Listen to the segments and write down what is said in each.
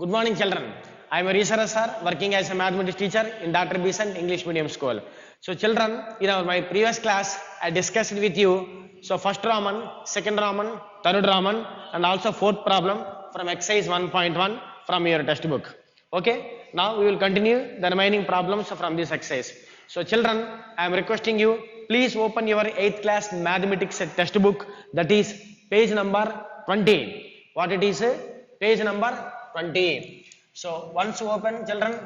Good morning, children. I am Risara sir, working as a mathematics teacher in Dr. Besant English Medium School. So, children, in my previous class, I discussed with you. So, first Roman, second Roman, third Roman, and also fourth problem from exercise 1.1 from your textbook. Okay. Now we will continue the remaining problems from this exercise. So, children, I am requesting you, please open your 8th class mathematics textbook. That is page number 20. What it is? Page number 20. So once you open, children,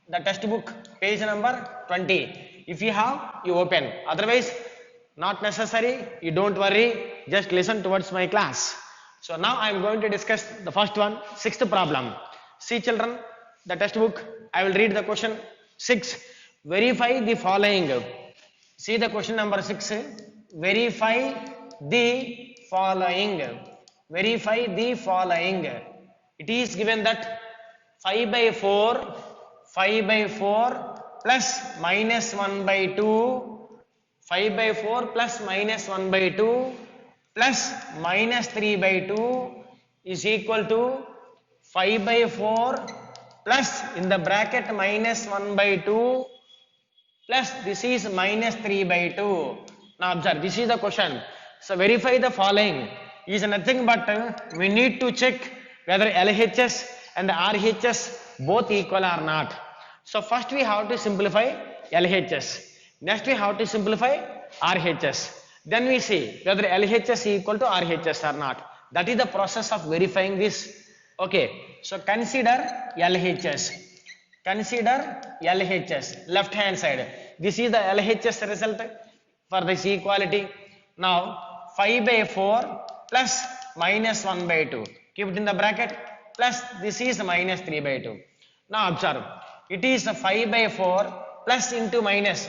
the textbook page number 20. If you have, you open. Otherwise, not necessary. You don't worry. Just listen towards my class. So now I am going to discuss the first one, sixth problem. See, children, the textbook. I will read the question 6. Verify the following. See the question number 6. Verify the following. Verify the following. It is given that 5 by 4 plus minus 1 by 2, 5 by 4 plus minus 1 by 2 plus minus 3 by 2 is equal to 5 by 4 plus in the bracket minus 1 by 2 plus this is minus 3 by 2. Now observe, this is the question. So verify the following is nothing but we need to check whether LHS and RHS both equal or not. So first we have to simplify LHS. Next we have to simplify RHS. Then we see whether LHS equal to RHS or not. That is the process of verifying this. Okay. So consider LHS. Consider LHS. Left hand side. This is the LHS result for this equality. Now 5 by 4 plus minus 1 by 2. Keep it in the bracket plus this is minus 3 by 2. Now observe, it is 5 by 4 plus into minus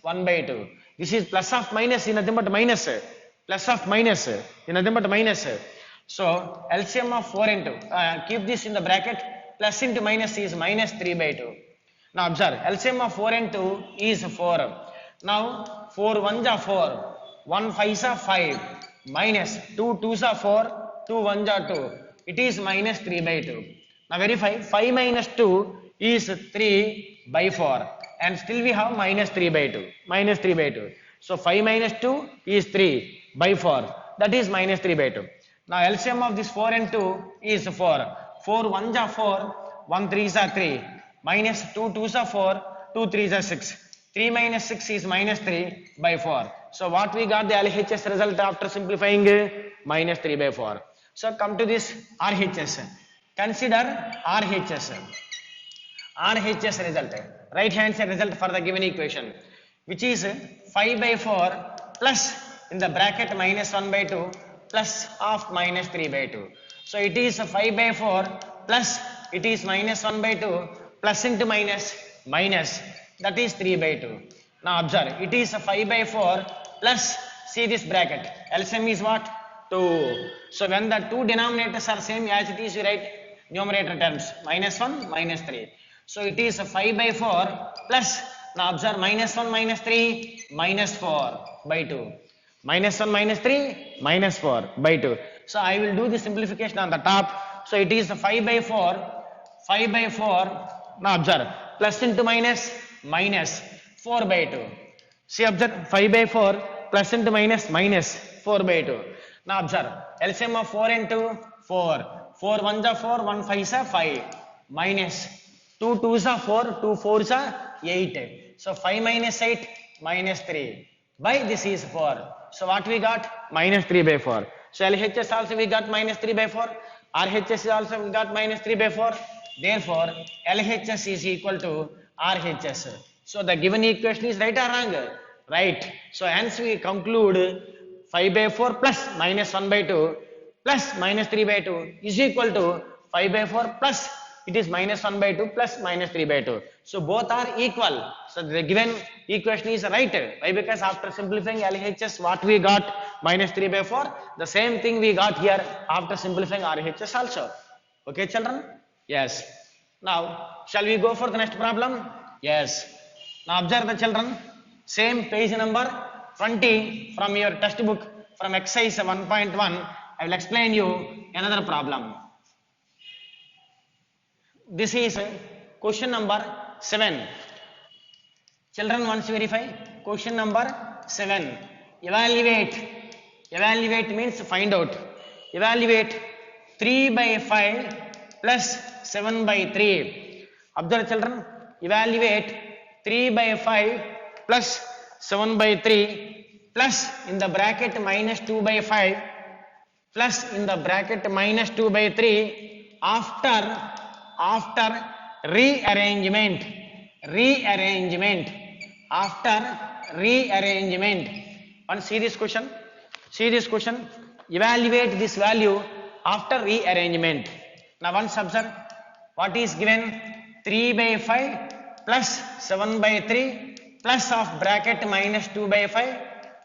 1 by 2. This is plus of minus in nothing but minus. Plus of minus in nothing but minus. So LCM of 4 into, keep this in the bracket, plus into minus is minus 3 by 2. Now observe, LCM of 4 and 2 is 4. Now 4 1s are 4, 1 5s are 5, minus 2 2s are 4, 2 1s are 2. It is minus 3 by 2. Now verify, 5 minus 2 is 3 by 4. And still we have minus 3 by 2. Minus 3 by 2. So 5 minus 2 is 3 by 4. That is minus 3 by 2. Now LCM of this 4 and 2 is 4. 4 1s are 4, 1 3s are 3. Minus 2 2s are 4, 2 3s are 6. 3 minus 6 is minus 3 by 4. So what we got the LHS result after simplifying? Minus 3 by 4. So come to this RHS. Consider RHS. RHS result. Right hand side result for the given equation. Which is 5 by 4 plus in the bracket minus 1 by 2 plus of minus 3 by 2. So it is 5 by 4 plus it is minus 1 by 2 plus into minus minus, that is 3 by 2. Now observe, it is 5 by 4 plus, see this bracket, LCM is what? 2. So when the two denominators are same as it is, you write numerator terms minus 1 minus 3. So it is 5 by 4 plus, now observe, minus 1 minus 3 minus 4 by 2. Minus 1 minus 3 minus 4 by 2. So I will do the simplification on the top. So it is 5 by 4, 5 by 4, now observe, plus into minus minus 4 by 2. See, observe, 5 by 4 plus into minus minus 4 by 2. Now observe, LCM of 4 and 2, 4. 4 1s are 4, 1 5s are 5. Minus 2 2s are 4, 2 4s are 8. So 5 minus 8, minus 3. By this is 4. So what we got? Minus 3 by 4. So LHS also we got minus 3 by 4. RHS also we got minus 3 by 4. Therefore, LHS is equal to RHS. So the given equation is right or wrong? Right. So hence we conclude 5 by 4 plus minus 1 by 2 plus minus 3 by 2 is equal to 5 by 4 plus it is minus 1 by 2 plus minus 3 by 2. So both are equal. So the given equation is right. Why? Because after simplifying LHS, what we got? Minus 3 by 4. The same thing we got here after simplifying RHS also. Okay, children? Yes. Now, shall we go for the next problem? Yes. Now observe the children. Same page number 20 from your textbook from exercise 1.1. I will explain you another problem. This is question number 7. Children, once verify. Question number 7. Evaluate. Evaluate means find out. Evaluate 3 by 5 plus 7 by 3. Observe children. Evaluate 3 by 5 plus 7 by 3 plus in the bracket minus 2 by 5 plus in the bracket minus 2 by 3 after rearrangement. After rearrangement. Once see this question. Evaluate this value after rearrangement. Now once observe what is given. 3 by 5 plus 7 by 3 plus of bracket minus 2 by 5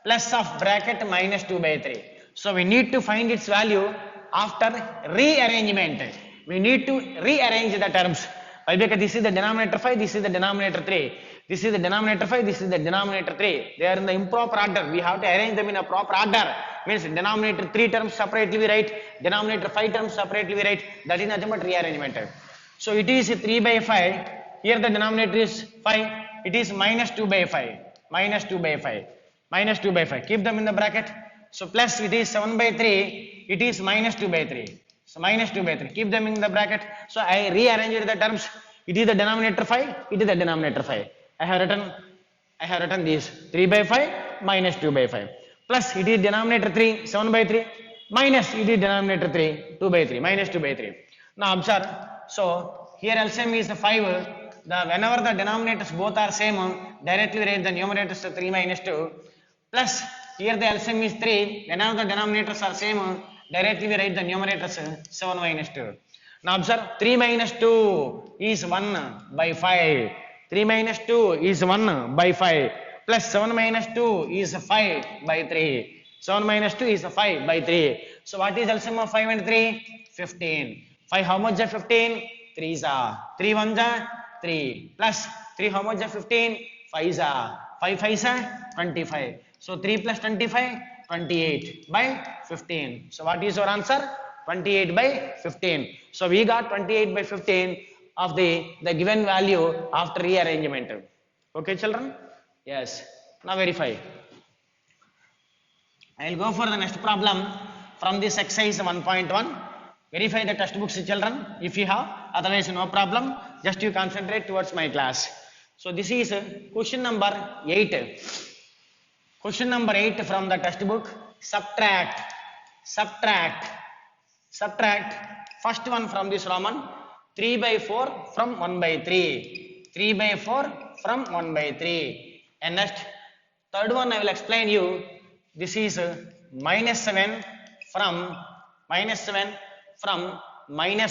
plus of bracket minus 2 by 3. So we need to find its value after rearrangement. We need to rearrange the terms. Why? Because this is the denominator 5, this is the denominator 3. This is the denominator 5, this is the denominator 3. They are in the improper order. We have to arrange them in a proper order. Means denominator 3 terms separately we write, denominator 5 terms separately we write. That is nothing but rearrangement. So it is 3 by 5. Here the denominator is 5. It is minus 2 by 5. Minus 2 by 5. Minus 2 by 5. Keep them in the bracket. So plus it is 7 by 3. It is minus 2 by 3. So minus 2 by 3. Keep them in the bracket. So I rearranged the terms. It is the denominator 5. It is the denominator 5. I have written this 3 by 5 minus 2 by 5. Plus it is denominator 3 7 by 3 minus it is denominator 3 2 by 3 minus 2 by 3. Now observe. So here LCM is 5. Whenever the denominators both are same, directly write the numerators 3 minus 2. Plus here the LCM is 3. Whenever the denominators are same, directly we write the numerators 7 minus 2. Now observe 3 minus 2 is 1 by 5. 3 minus 2 is 1 by 5. Plus 7 minus 2 is 5 by 3. 7 minus 2 is 5 by 3. So what is LCM of 5 and 3? 15. 5 how much is 15? 3 is 3 1 is 3. Plus 3 how much is 15? 5 is 5 5 is 25. So 3 plus 25, 28 by 15. So what is your answer? 28 by 15. So we got 28 by 15 of the given value after rearrangement. Okay children? Yes. Now verify. I will go for the next problem from this exercise 1.1. Verify the textbooks children if you have. Otherwise no problem. Just you concentrate towards my class. So this is question number 8. Question number 8 from the textbook. Subtract. First one from this Roman. 3 by 4 from 1 by 3. 3 by 4 from 1 by 3. And next, third one I will explain you. This is minus 7 from minus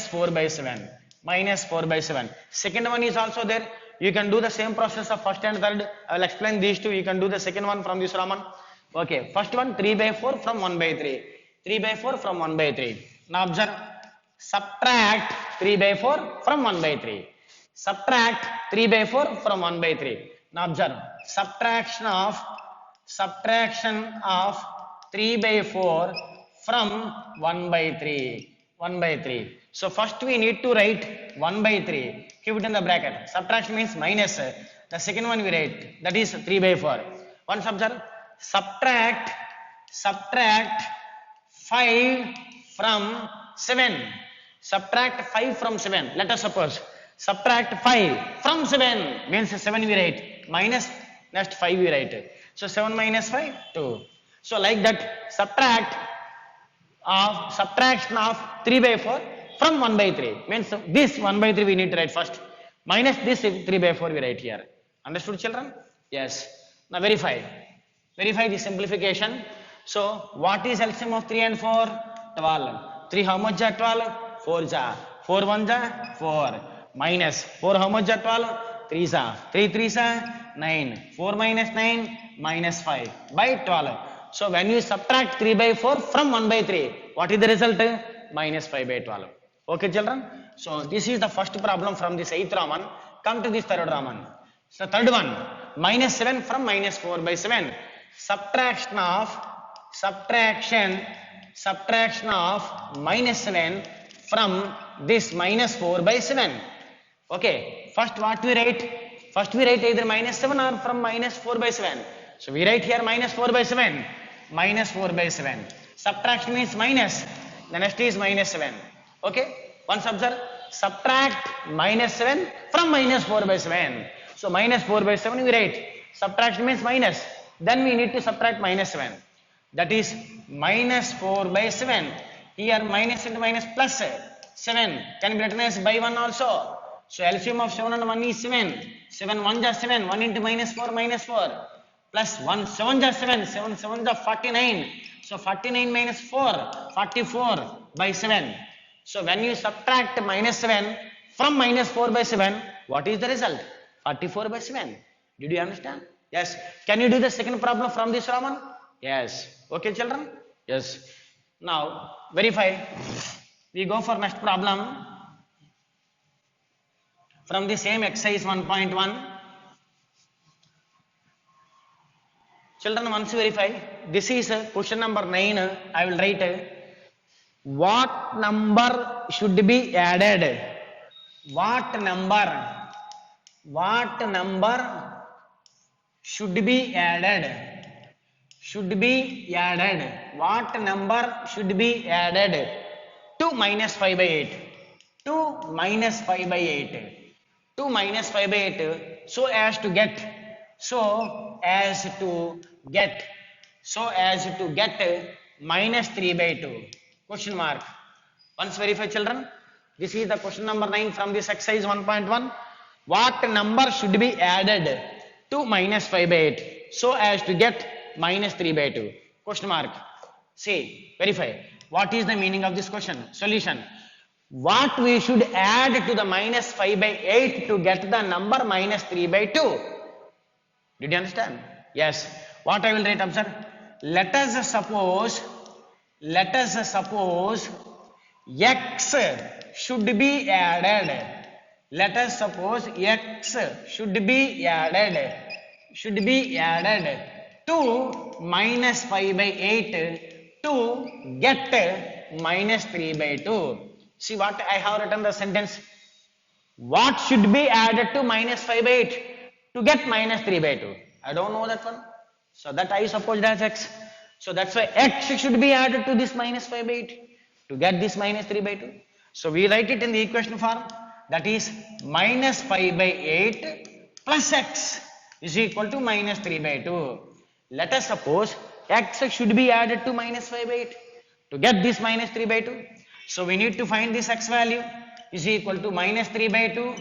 4 by 7. Minus 4 by 7. Second one is also there. You can do the same process of first and third. I will explain these two. You can do the second one from this Roman. Okay. First one 3 by 4 from 1 by 3. 3 by 4 from 1 by 3. Now observe. Subtract 3 by 4 from 1 by 3. Subtract 3 by 4 from 1 by 3. Now observe. Subtraction of 3 by 4 from 1 by 3. 1 by 3. So first we need to write 1 by 3. Keep it in the bracket. Subtraction means minus. The second one we write. That is 3 by 4. Once observe. Subtract 5 from 7. Subtract 5 from 7. Let us suppose. Subtract 5 from 7 means 7 we write. Minus next 5 we write. So 7 minus 5, 2. So like that, subtraction of 3 by 4 from 1 by 3. Means this 1 by 3 we need to write first. Minus this 3 by 4 we write here. Understood children? Yes. Now verify. Verify the simplification. So what is LCM of 3 and 4? 12. 3 how much is 12? 4 is 4 1 is 4. Minus 4 how much is 12? 3 is 3 3 is 9. 4 minus 9 minus 5 by 12. So when you subtract 3 by 4 from 1 by 3, what is the result? Minus 5 by 12. Okay children? So this is the first problem from this 8th Roman. Come to this third Roman. So third one, minus 7 from minus 4 by 7. Subtraction of minus 7 from this minus 4 by 7. Okay, first what we write? First we write either minus 7 or from minus 4 by 7. So we write here minus 4 by 7. Minus 4 by 7. Subtraction means minus. The next is minus 7. Okay, once observe. Subtract minus 7 from minus 4 by 7. So minus 4 by 7 we write. Subtraction means minus. Then we need to subtract minus 7. That is minus 4 by 7. Here minus into minus plus 7 can be written as by 1 also. So LCM of 7 and 1 is 7. 7 1 is 7. 1 into minus 4 minus 4. Plus 1 7 is 7. 7 7 is 49. So 49 minus 4. 44 by 7. So when you subtract minus 7 from minus 4 by 7, what is the result? 44 by 7. Did you understand? Yes. Can you do the second problem from this Roman? Yes. Okay children? Yes. Now verify. We go for next problem. From the same exercise 1.1. Children, once verify. This is question number 9. I will write. What number should be added? What number should be added? Should be added. What number should be added to minus 5 by 8? To minus 5 by 8. To minus 5 by 8 so as to get minus 3 by 2 question mark. Once verify children. This is the question number 9 from this exercise 1.1. What number should be added to minus 5 by 8 so as to get minus 3 by 2 question mark. See, verify. What is the meaning of this question? Solution. What we should add to the minus 5 by 8 to get the number minus 3 by 2? Did you understand? Yes. What I will write, observe. Let us suppose x should be added. Let us suppose x should be added to minus 5 by 8 to get minus 3 by 2. See what I have written the sentence. What should be added to minus 5 by 8 to get minus 3 by 2? I don't know that one. So that I supposed as x. So that's why x should be added to this minus 5 by 8 to get this minus 3 by 2. So we write it in the equation form. That is minus 5 by 8 plus x is equal to minus 3 by 2. Let us suppose x should be added to minus 5 by 8 to get this minus 3 by 2. So we need to find this x value is equal to minus 3 by 2.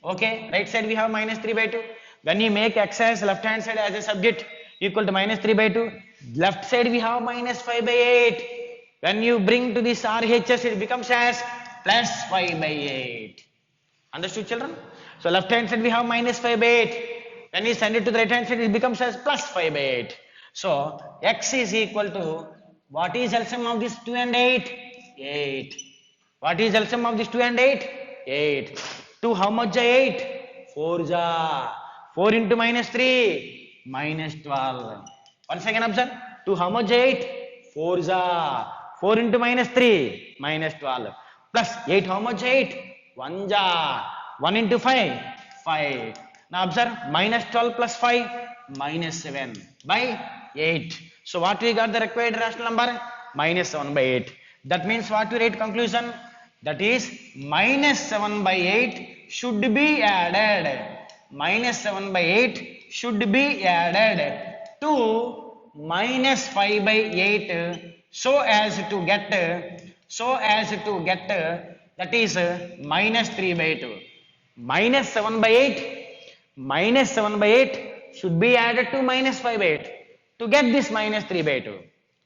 Okay, right side we have minus 3 by 2. When you make x as left hand side as a subject equal to minus 3 by 2, left side we have minus 5 by 8. When you bring to this RHS it becomes as plus 5 by 8. Understood children? So left hand side we have minus 5 by 8. When you send it to the right hand side it becomes as plus 5 by 8. So x is equal to, what is LCM of this 2 and 8? 8. What is LCM of this 2 and 8? 8. 2 how much 8? 4 ja. 4 into minus 3? Minus 12. Once again observe. 2 how much 8? 4 ja. 4 into minus 3? Minus 12. Plus 8 how much 8? 1 ja. 1 into 5? 5. Now observe. Minus 12 plus 5? Minus 7 by 8. So what we got the required rational number? Minus 7 by 8. That means what we write conclusion? That is minus 7 by 8 should be added. Minus 7 by 8 should be added to minus 5 by 8 so as to get that is minus 3 by 2. Minus 7 by 8 should be added to minus 5 by 8 to get this minus 3 by 2.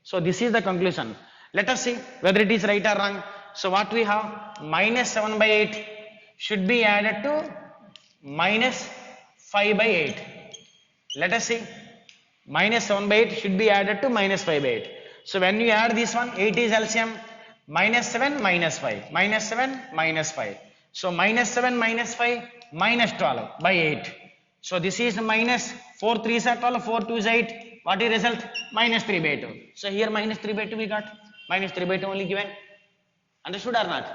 So this is the conclusion. Let us see whether it is right or wrong. So what we have? Minus 7 by 8 should be added to minus 5 by 8. Let us see. Minus 7 by 8 should be added to minus 5 by 8. So when you add this one, 8 is LCM. Minus 7 minus 5. Minus 7 minus 5. So minus 7 minus 5 minus 12 by 8. So this is minus 4 3s are 12, 4 2s 8. What is result? Minus 3 by 2. So here minus 3 by 2 we got. Minus 3 by 2 only given. Understood or not?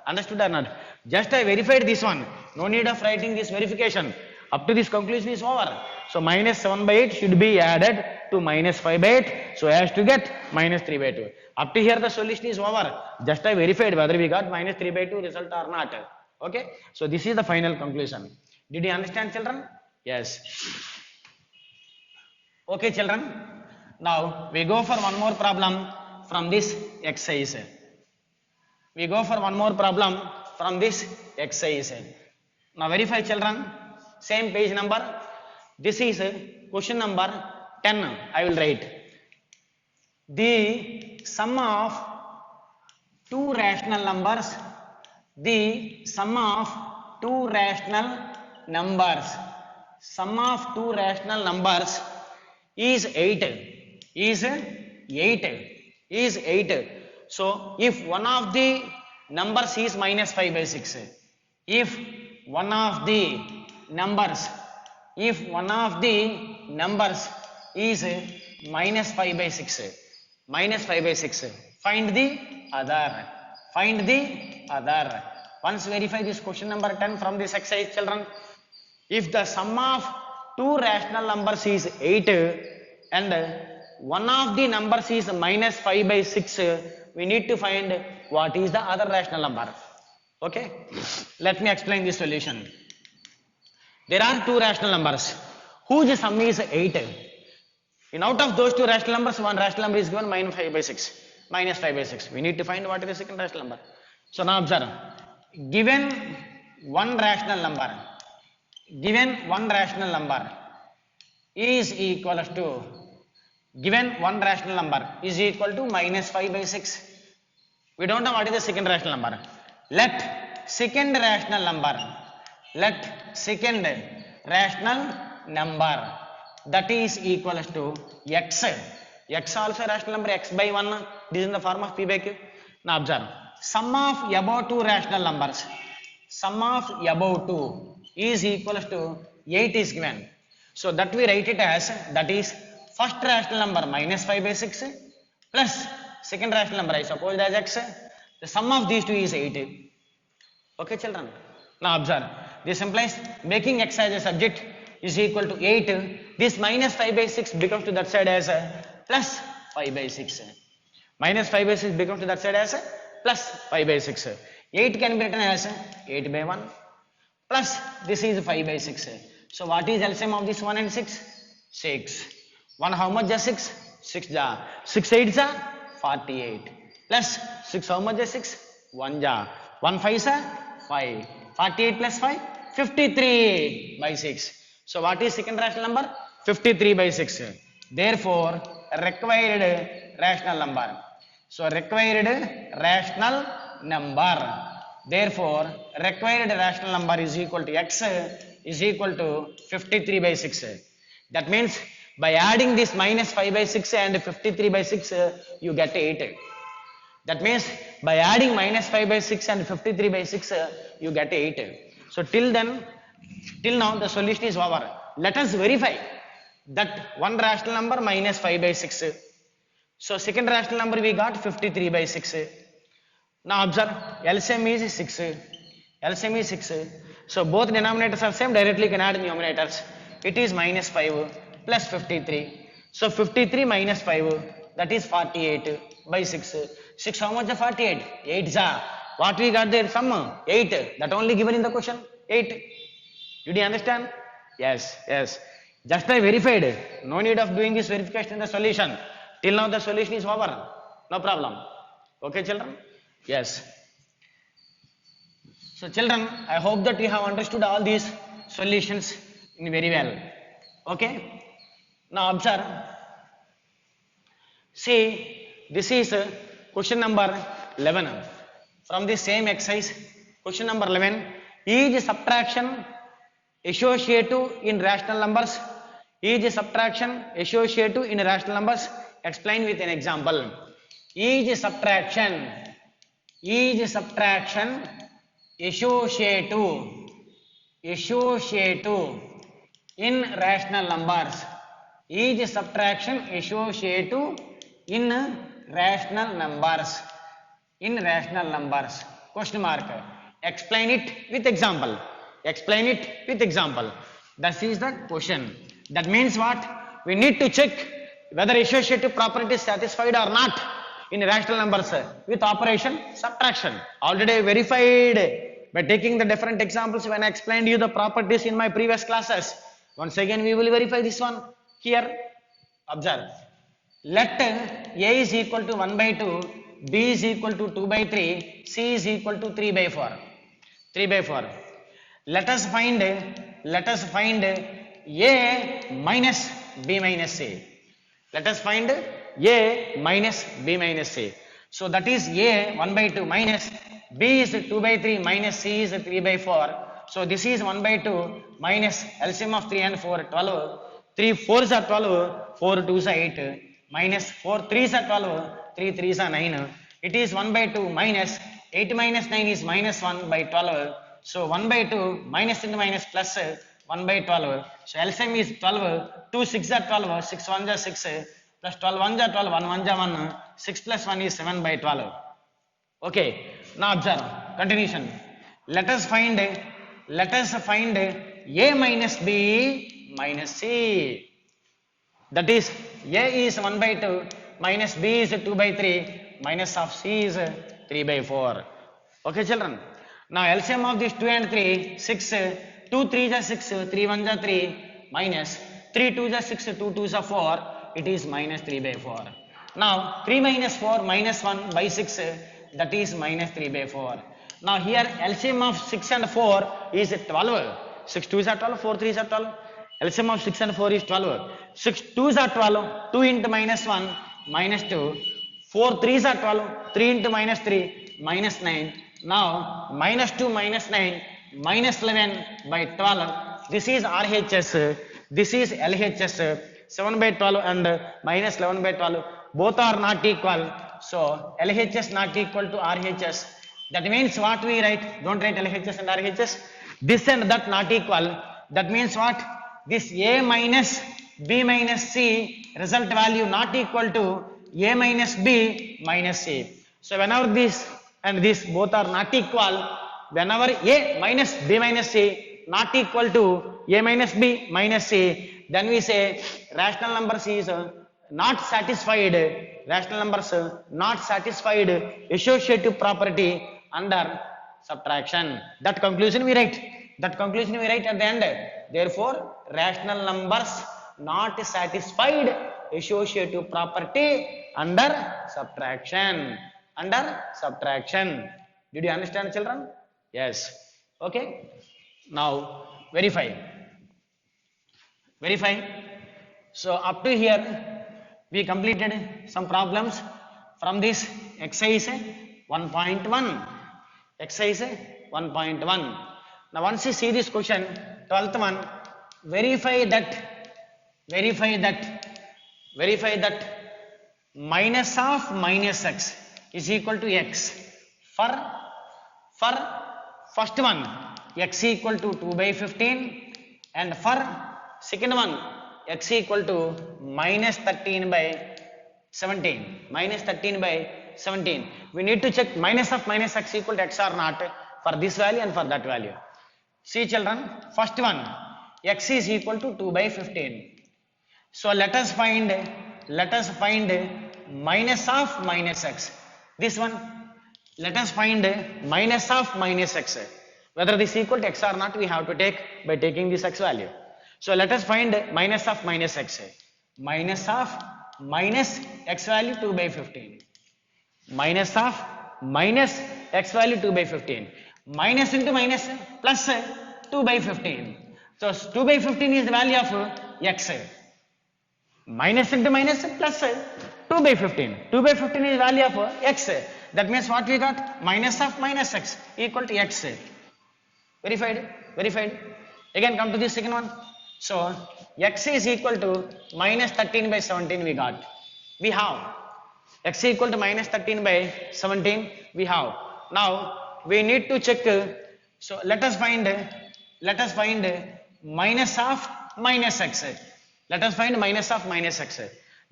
Understood or not? Just I verified this one. No need of writing this verification. Up to this conclusion is over. So minus 7 by 8 should be added to minus 5 by 8. So as to get minus 3 by 2. Up to here the solution is over. Just I verified whether we got minus 3 by 2 result or not. Okay. So this is the final conclusion. Did you understand, children? Yes. Okay, children. Now we go for one more problem from this exercise. We go for one more problem from this exercise. Now verify, children. Same page number. This is question number 10. I will write. The sum of two rational numbers. The sum of two rational numbers. Sum of two rational numbers is 8. Is 8. Is 8. So if one of the numbers is minus 5 by 6, if one of the numbers is minus 5 by 6, find the other. Once verify this question number 10 from this exercise, children. If the sum of two rational numbers is 8 and one of the numbers is minus 5 by 6, we need to find what is the other rational number. Okay, let me explain this solution. There are two rational numbers whose sum is 8. In out of those two rational numbers, one rational number is given minus 5 by 6. We need to find what is the second rational number. So now observe. Given one rational number is equal to minus 5 by 6. We don't know what is the second rational number. Let second rational number that is equal to x. X also rational number, x by 1. This is in the form of p by q. Now observe. Sum of above two rational numbers. Sum of above two is equal to 8 is given. So that we write it as, that is first rational number minus 5 by 6 plus second rational number I suppose as x. The sum of these two is 8. Okay, children. Now observe. This implies making x as a subject is equal to 8. This minus 5 by 6 becomes to that side as plus 5 by 6. Minus 5 by 6 becomes to that side as plus 5 by 6. 8 can be written as 8 by 1 plus this is 5 by 6. So what is LCM of this 1 and 6? 6. 1 how much is 6? 6 ja. 6 8 ja 48. Plus 6 how much is 6? 1 ja. 1 5 ja 5. 48 plus 5? 53 by 6. So what is second rational number? 53 by 6. Therefore required rational number. So required rational number. Therefore required rational number is equal to x is equal to 53 by 6. That means by adding this minus 5 by 6 and 53 by 6 you get 8. That means by adding minus 5 by 6 and 53 by 6 you get 8. So till now the solution is over. Let us verify that one rational number minus 5 by 6. So second rational number we got 53 by 6. Now observe, LCM is 6. LCM is 6. So both denominators are same, directly you can add numerators. It is minus 5 plus 53. So 53 minus 5, that is 48 by 6. 6 how much is 48? 8 ja. What we got there? Sum 8. That only given in the question. 8. Did you understand? Yes, yes. Just I verified. No need of doing this verification in the solution. Till now the solution is over. No problem. Okay, children? Yes. So children, I hope that you have understood all these solutions very well. Okay? Now observe. See, this is question number 11. From the same exercise, question number 11. Is subtraction associative in rational numbers? Is subtraction associative in rational numbers? Explain with an example. Is subtraction associative in rational numbers? Is subtraction associative in rational numbers? In rational numbers? Question mark. Explain it with example. Explain it with example. That is the question. That means what? We need to check whether associative property is satisfied or not in rational numbers with operation subtraction. Already verified by taking the different examples when I explained you the properties in my previous classes. Once again we will verify this one here. Observe. Let A is equal to 1 by 2, B is equal to 2 by 3, C is equal to 3 by 4. 3 by 4. Let us find A minus B minus C. Let us find A minus B minus C. So that is A 1 by 2 minus B is 2 by 3 minus C is 3 by 4. So this is 1 by 2 minus LCM of 3 and 4 12. 3 4s are 12, 4 2s are 8 minus 4 3s are 12, 3 3s are 9. It is 1 by 2 minus 8 minus 9 is minus 1 by 12. So 1 by 2 minus into minus plus 1 by 12. So LCM is 12, 2 6 are 12, 6 1 are 6 plus 12 1 are 12, 1 1 are 1, 6 plus 1 is 7 by 12. Okay, now observe, continuation. Let us find A minus B minus C. That is A is 1 by 2 minus B is 2 by 3 minus of C is 3 by 4. Okay children. Now LCM of this 2 and 3, 6, 2 3s are 6, 3 1s are 3 minus 3 2s are 6, 2 2s are 4, it is minus 3 by 4. Now 3 minus 4 minus 1 by 6, that is minus 3 by 4. Now here LCM of 6 and 4 is 12. 6 2s are 12, 4 3s are 12. LCM of 6 and 4 is 12. 6 2s are 12, 2 into minus 1 minus 2. 4 3s are 12, 3 into minus 3 minus 9. Now minus 2 minus 9 minus 11 by 12. This is RHS, this is LHS. 7 by 12 and minus 11 by 12. Both are not equal. So LHS not equal to RHS. That means what we write? Don't write LHS and RHS. This and that not equal. That means what? This A minus B minus C result value not equal to A minus B minus C. So whenever this and this both are not equal, whenever A minus B minus C not equal to A minus B minus C, then we say rational numbers is not satisfied, rational numbers not satisfied associative property under subtraction. That conclusion we write. That conclusion we write at the end. Therefore, rational numbers not satisfied associative property under subtraction. Under subtraction. Did you understand, children? Yes. Okay. Now verify. Verify. So up to here we completed some problems from this exercise 1.1. Exercise 1.1. Now once you see this question, 12th one, verify that minus of minus x is equal to x. For first one, x equal to 2 by 15, and for second one, x equal to minus 13 by 17. Minus 13 by 17. We need to check minus of minus x equal to x or not for this value and for that value. See children, first one, x is equal to 2 by 15. So let us find minus of minus x. This one, let us find minus of minus x. Whether this is equal to x or not, we have to take by taking this x value. So let us find minus of minus x. Minus of minus x value 2 by 15. Minus of minus x value 2 by 15. Minus into minus plus 2 by 15. So 2 by 15 is the value of x. Minus into minus plus 2 by 15. 2 by 15 is the value of x. That means what we got? Minus of minus x equal to x. Verified? Verified. Again come to the second one. So x is equal to minus 13 by 17 we got. We have x equal to minus 13 by 17 we have. Now we need to check. So let us find minus of minus x. Let us find minus of minus x.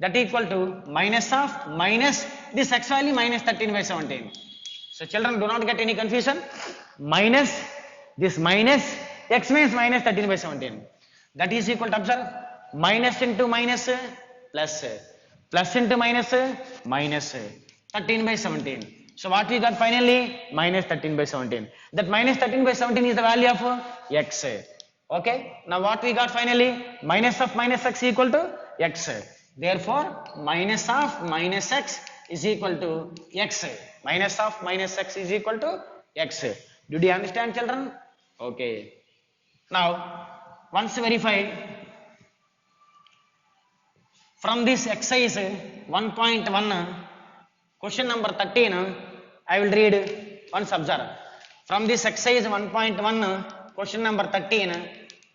That equal to minus of minus this x value minus 13 by 17. So children, do not get any confusion. minus this minus x means minus 13 by 17. That is equal to, observe, minus into minus plus, plus into minus minus 13 by 17. So what we got finally? Minus 13 by 17. That minus 13 by 17 is the value of x. Okay. Now what we got finally? Minus of minus x equal to x. Therefore, minus of minus x is equal to x. Minus of minus x is equal to x. Did you understand, children? Okay. Now, once verified, from this exercise 1.1, question number 13, I will read. Once observe. From this exercise 1.1, question number 13,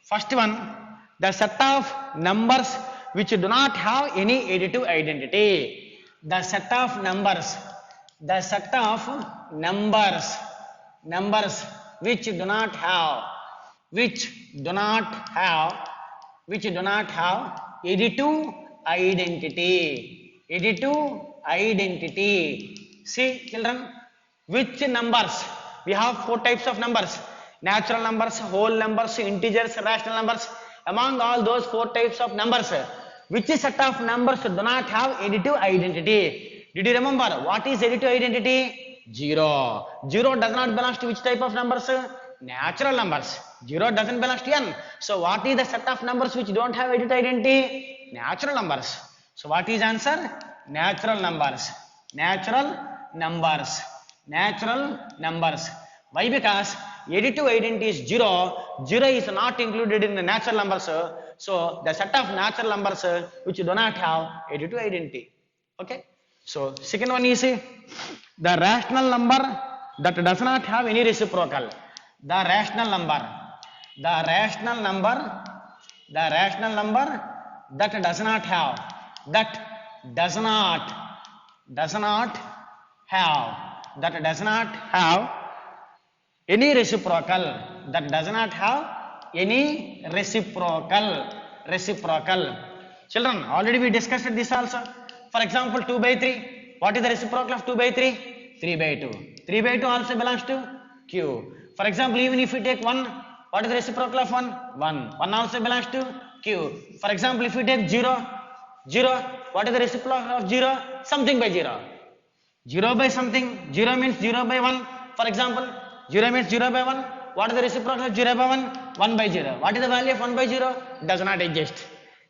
first one, the set of numbers which do not have any additive identity. The set of numbers which do not have additive identity. See, children, which numbers? We have four types of numbers: natural numbers, whole numbers, integers, rational numbers. Among all those four types of numbers, which set of numbers do not have additive identity? Did you remember what is additive identity? 0. 0 does not belong to which type of numbers? Natural numbers. 0 doesn't belong to n. So what is the set of numbers which don't have additive identity? Natural numbers. So what is answer? Natural numbers. Natural numbers. Why? Because additive identity is 0. 0 is not included in the natural numbers. So the set of natural numbers which do not have additive identity. Okay. So second one is the rational number that does not have any reciprocal. The rational number that does not have any reciprocal. Children, already we discussed this also. For example, 2 by 3. What is the reciprocal of 2 by 3? 3 by 2. 3 by 2 also belongs to Q. For example, even if we take 1, what is the reciprocal of 1? 1. 1 also belongs to Q. For example, if we take 0, 0, what is the reciprocal of 0? Something by 0. 0 by something. 0 means 0 by 1. For example, 0 means 0 by 1. What is the reciprocal of 0 by 1? 1 by 0. What is the value of 1 by 0? Does not exist.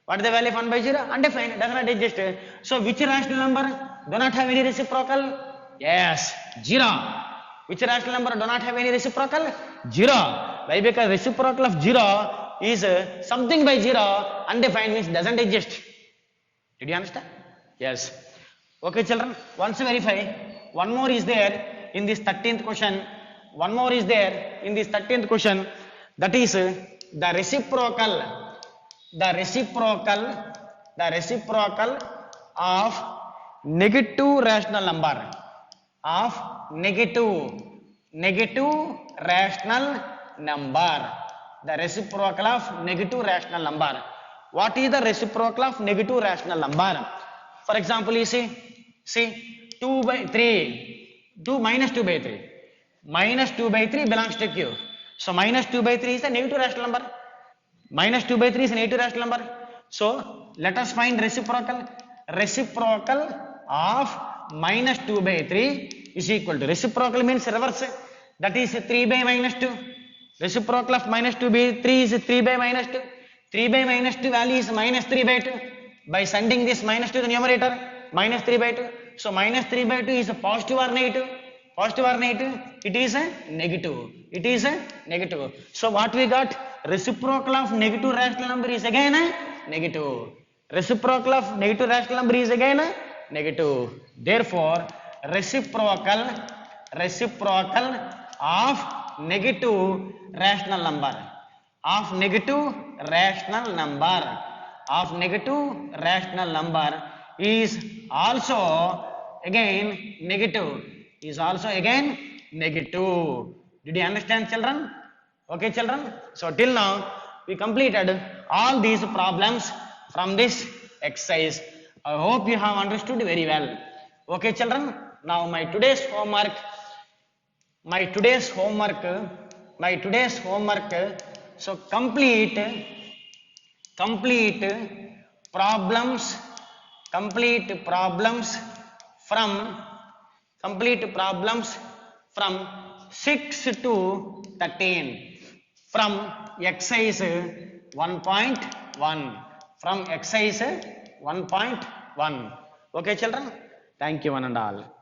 What is the value of 1 by 0? Undefined, does not exist. So which rational number do not have any reciprocal? Yes, 0. Which rational number do not have any reciprocal? 0. Why? Because reciprocal of 0 is something by 0, undefined means doesn't exist. Did you understand? Yes. Okay, children, once verify, one more is there in this 13th question. That is the reciprocal of negative rational number. The reciprocal of negative rational number. What is the reciprocal of negative rational number? For example, you see 2 by 3, 2 minus 2 by 3. Minus 2 by 3 belongs to Q. So minus 2 by 3 is a negative rational number. Minus 2 by 3 is a negative rational number. So let us find reciprocal. Reciprocal of minus 2 by 3 is equal to, reciprocal means reverse, that is 3 by minus 2. Reciprocal of minus 2 by 3 is 3 by minus 2. 3 by minus 2 value is minus 3 by 2. By sending this minus to the numerator, minus 3 by 2. So minus 3 by 2 is a positive or negative? Positive or negative? It is a negative. So what we got? Reciprocal of negative rational number is again a negative. Reciprocal of negative rational number is again a negative. Therefore, reciprocal of negative rational number. Is also again negative. Did you understand, children? Okay, children. So till now we completed all these problems from this exercise. I hope you have understood very well. Okay, children. Now my today's homework. my today's homework, so complete problems from from 6 to 13 from exercise 1.1, from exercise 1.1. Okay children, thank you one and all.